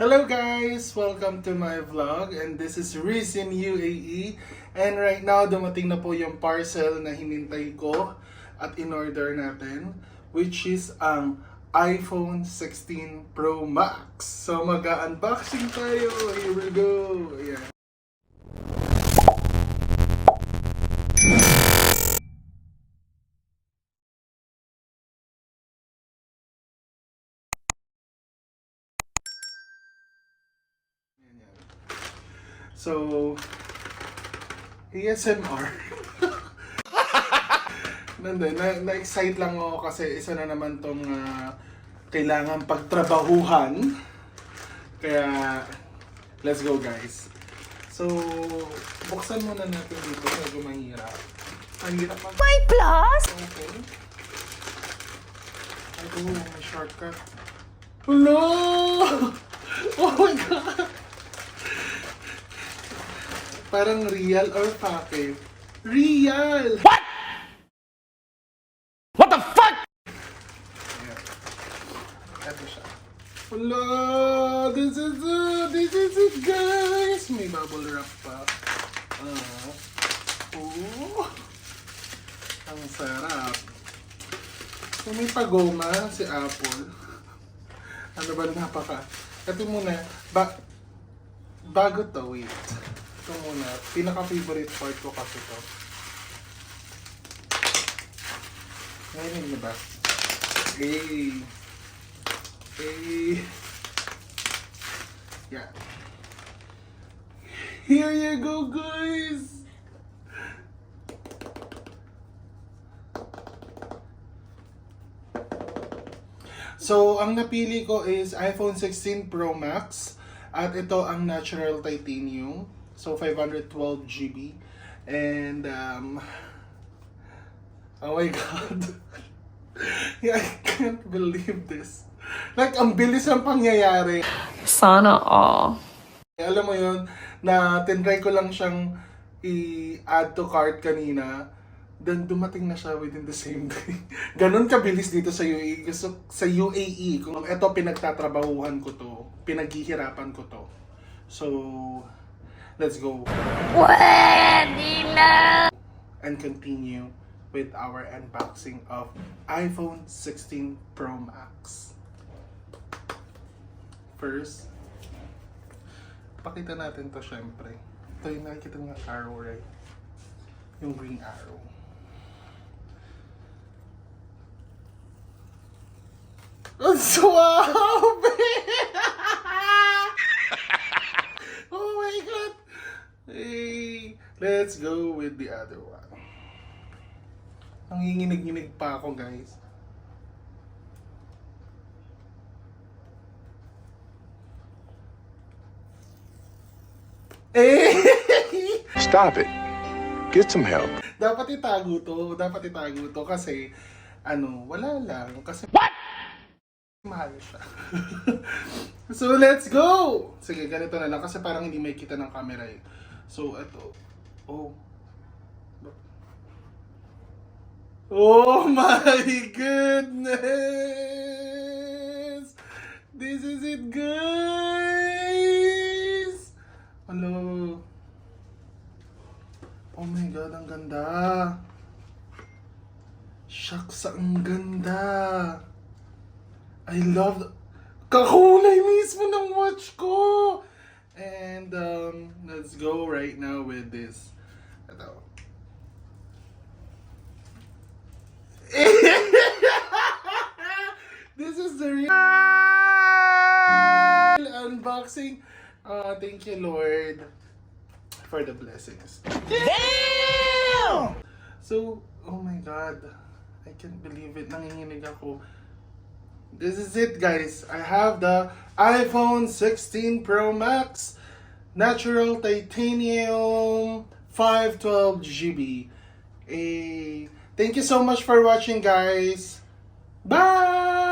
Hello guys! Welcome to my vlog and this is Riz in UAE and right now dumating na po yung parcel na hinintay ko at in-order natin which is ang iPhone 16 Pro Max. So mag-unboxing tayo! Here we go! Ayan. So, ASMR. Na-excite lang ako kasi isa na naman tong kailangan pagtrabahuhan. Kaya, let's go guys. So, buksan muna natin dito. Medyo mahirap. Mahirap mag... My plus? Okay. Ay, may shortcut. Hello! Oh my God! Parang real or fake? Real! What? What the fuck? Ayan. Ito siya. Hello! This is it guys! May bubble wrap pa. Ang sarap. So may pagoma si Apple. Ano ba napaka? Ito muna. Bago to, wait. Ito muna, pinaka-favorite part ko kasi to. Ngayon niyo ba? Hey! Hey! Yeah. Here you go, guys! So, ang napili ko is iPhone 16 Pro Max. At ito ang natural titanium. So 512 GB and oh my God. Yeah, I can't believe this. Like ang bilis ng pangyayari. Sana all. Alam mo yun, na tinry ko lang siyang i-add to cart kanina. Then dumating na siya within the same day. Ganon kabilis dito sa UAE. Sa UAE, kung ito pinagtatrabahuhan ko to, pinaghihirapan ko to. So, let's go. Pwede na! And continue with our unboxing of iPhone 16 Pro Max. First, pakita natin to syempre. Ito yung nakikita ng arrow, right? Yung green arrow. Ang suwabe! Oh my God! Hey, let's go with the other one. Nanginginig-nginig pa ako, guys. Eh! Stop it. Get some help. Dapat itago to kasi wala lang kasi What? mahal siya. So let's go. Sige, ganito na lang kasi parang hindi makita ng camera eh. So ito. Oh my goodness. This is it, guys. Hello. Oh my God, ang ganda. Shucks, ang ganda. I love kakulay mismo ng watch ko. And let's go right now with this. Ito. This is the real unboxing. Thank you, Lord, for the blessings. Damn! So, oh my God. I can't believe it. Nanginginig ako. This is it, guys. I have the iPhone 16 Pro Max Natural Titanium 512 GB. Thank you so much for watching, guys. Bye!